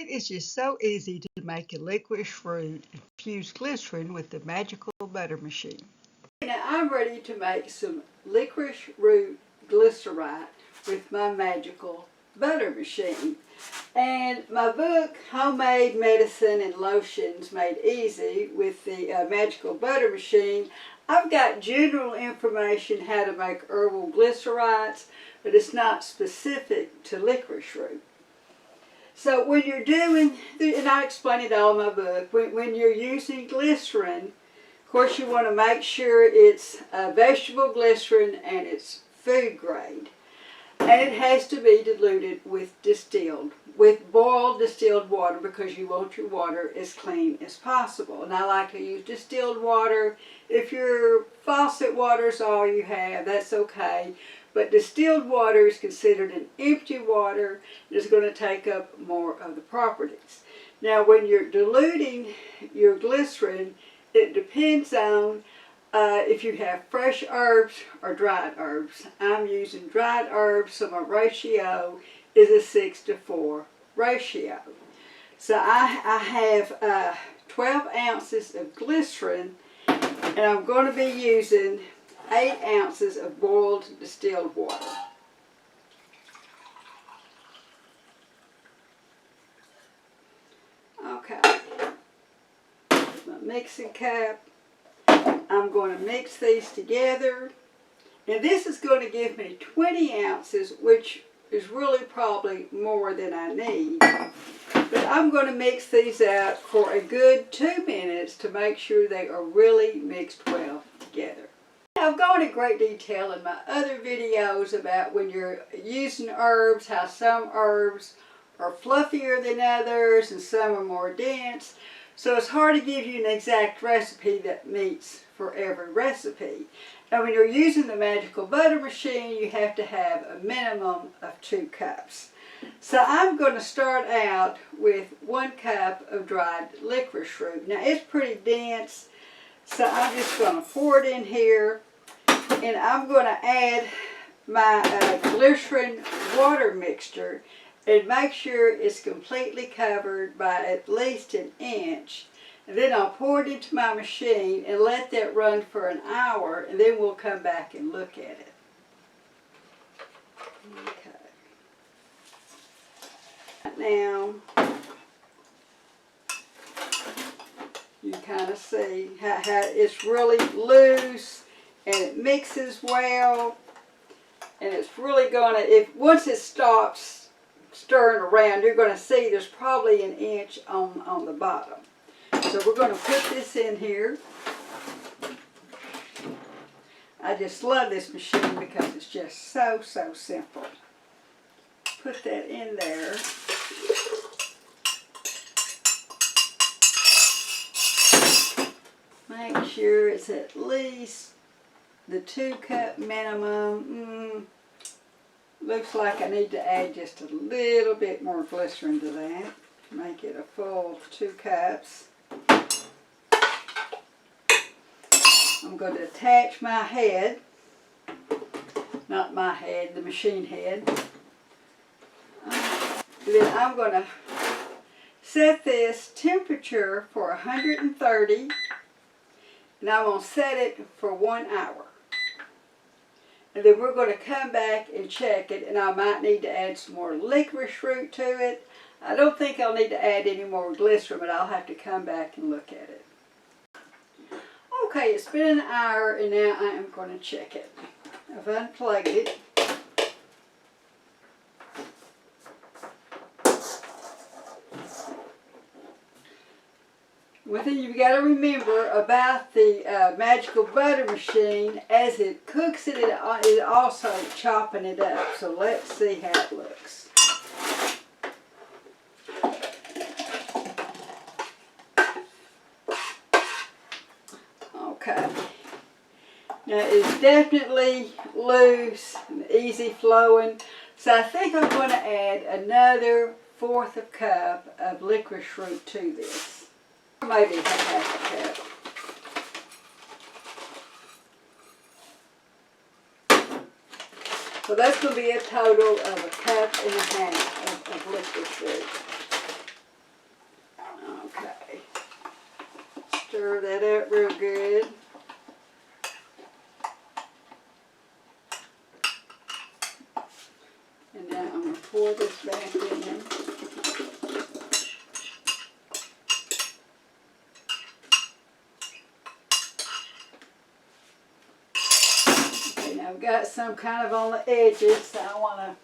It is just so easy to make a licorice root infused glycerin with the magical butter machine. Now I'm ready to make some licorice root glycerite with my magical butter machine. And my book, Homemade Medicine and Lotions Made Easy with the magical butter machine, I've got general information how to make herbal glycerites, but it's not specific to licorice root. So when you're doing, and I explain it all in my book, when you're using glycerin, of course you want to make sure it's vegetable glycerin and it's food grade. And it has to be diluted with boiled distilled water, because you want your water as clean as possible. And I like to use distilled water. If your faucet water is all you have, that's okay. But distilled water is considered an empty water. It's going to take up more of the properties. Now when you're diluting your glycerin, it depends on if you have fresh herbs or dried herbs. I'm using dried herbs, so my ratio is a 6:4 ratio. So I have 12 ounces of glycerin, and I'm going to be using 8 ounces of boiled distilled water. Okay, my mixing cup. I'm going to mix these together. Now this is going to give me 20 ounces, which is really probably more than I need. But I'm going to mix these out for a good 2 minutes to make sure they are really mixed well together. I've gone in great detail in my other videos about when you're using herbs, how some herbs are fluffier than others and some are more dense. So it's hard to give you an exact recipe that meets for every recipe. And when you're using the magical butter machine, you have to have a minimum of 2 cups. So I'm going to start out with 1 cup of dried licorice root. Now it's pretty dense, so I'm just going to pour it in here. And I'm going to add my glycerin water mixture and make sure it's completely covered by at least 1 inch. And then I'll pour it into my machine and let that run for an hour, and then we'll come back and look at it. Okay. Now, you kind of see how it's really loose and it mixes well, and it's really going to, once it stops stirring around, you're going to see there's probably 1 inch on the bottom. So we're going to put this in here. I just love this machine because it's just so simple. Put that in there. Make sure it's at least the 2 cup minimum. Looks like I need to add just a little bit more glycerin to that. Make it a full 2 cups. I'm going to attach my head, not my head, the machine head. Then I'm going to set this temperature for 130, and I'm going to set it for 1 hour. And then we're going to come back and check it, and I might need to add some more licorice root to it. I don't think I'll need to add any more glycerin, but I'll have to come back and look at it. Okay, it's been an hour, and now I am going to check it. I've unplugged it. One thing you've got to remember about the magical butter machine, as it cooks it, it also chopping it up. So let's see how it looks. Okay. Now it's definitely loose and easy flowing. So I think I'm going to add another 1/4 cup of licorice root to this. Maybe 1/2 cup. So that's going to be a total of 1.5 cups of licorice root. Stir that up real good. And now I'm going to pour this back in. Okay, now I've got some kind of on the edges, so I want to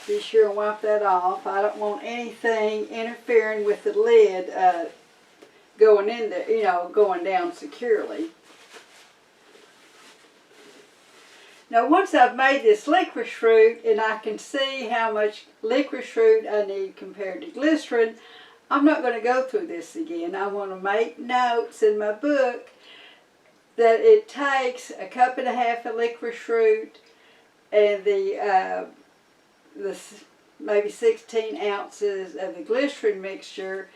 be sure and wipe that off. I don't want anything interfering with the lid going in there, you know, going down securely. Now once I've made this licorice root and I can see how much licorice root I need compared to glycerin, I'm not going to go through this again. I want to make notes in my book that it takes 1.5 cups of licorice root and the maybe 16 ounces of the glycerin mixture.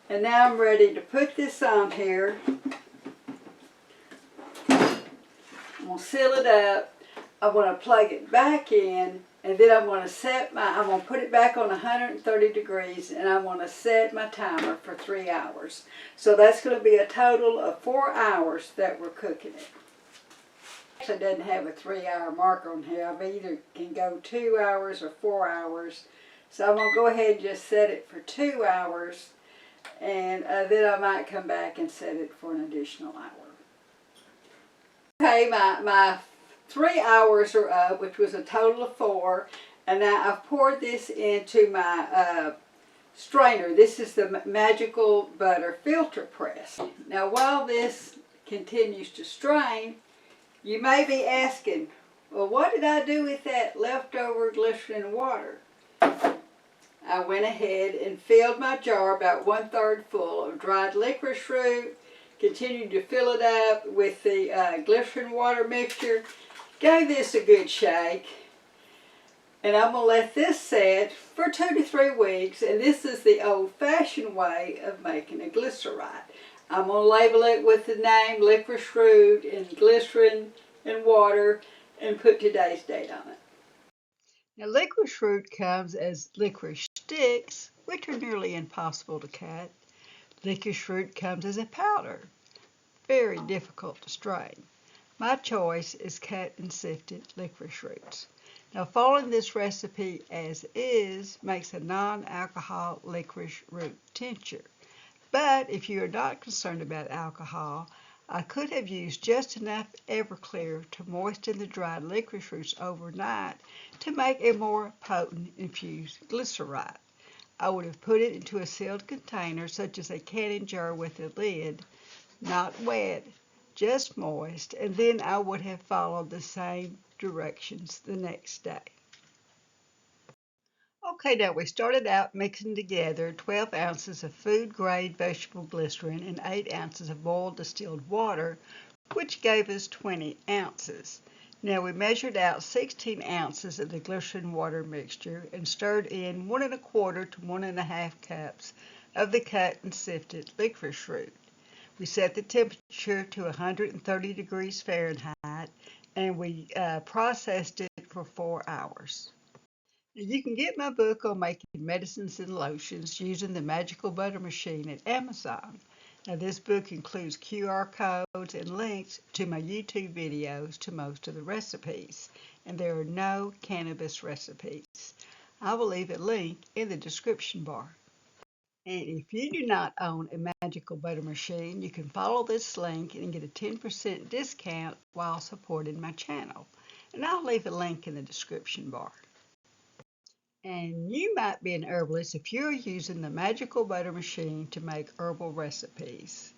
And now I'm ready to put this on here. I'm going to seal it up. I want to plug it back in, and then I'm going to put it back on 130 degrees, and I'm going to set my timer for 3 hours. So that's going to be a total of 4 hours that we're cooking it. Actually, it doesn't have a 3-hour marker on here. I either can go 2 hours or 4 hours. So I'm going to go ahead and just set it for 2 hours, and then I might come back and set it for an additional hour. Okay, my 3 hours are up, which was a total of 4, and now I've poured this into my strainer. This is the Magical Butter Filter Press. Now while this continues to strain, you may be asking, well, what did I do with that leftover glycerin water? I went ahead and filled my jar about 1/3 full of dried licorice root, continued to fill it up with the glycerin water mixture. Gave this a good shake, and I'm going to let this set for 2 to 3 weeks, and this is the old-fashioned way of making a glycerite. I'm going to label it with the name licorice root and glycerin and water and put today's date on it. Now licorice root comes as licorice sticks, which are nearly impossible to cut. Licorice root comes as a powder, very difficult to strain. My choice is cut and sifted licorice roots. Now following this recipe as is makes a non-alcohol licorice root tincture. But if you are not concerned about alcohol, I could have used just enough Everclear to moisten the dried licorice roots overnight to make a more potent infused glycerite. I would have put it into a sealed container such as a canning jar with a lid, not wet, just moist, and then I would have followed the same directions the next day. Okay, now we started out mixing together 12 ounces of food-grade vegetable glycerin and 8 ounces of boiled distilled water, which gave us 20 ounces. Now we measured out 16 ounces of the glycerin water mixture and stirred in 1 1/4 to 1 1/2 cups of the cut and sifted licorice root. We set the temperature to 130 degrees Fahrenheit, and we processed it for 4 hours. Now, you can get my book on making medicines and lotions using the Magical Butter Machine at Amazon. Now, this book includes QR codes and links to my YouTube videos to most of the recipes, and there are no cannabis recipes. I will leave a link in the description bar. And if you do not own a Magical Butter Machine, you can follow this link and get a 10% discount while supporting my channel. And I'll leave a link in the description bar. And you might be an herbalist if you're using the Magical Butter Machine to make herbal recipes.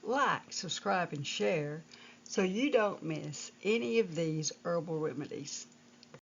Like, subscribe, and share so you don't miss any of these herbal remedies.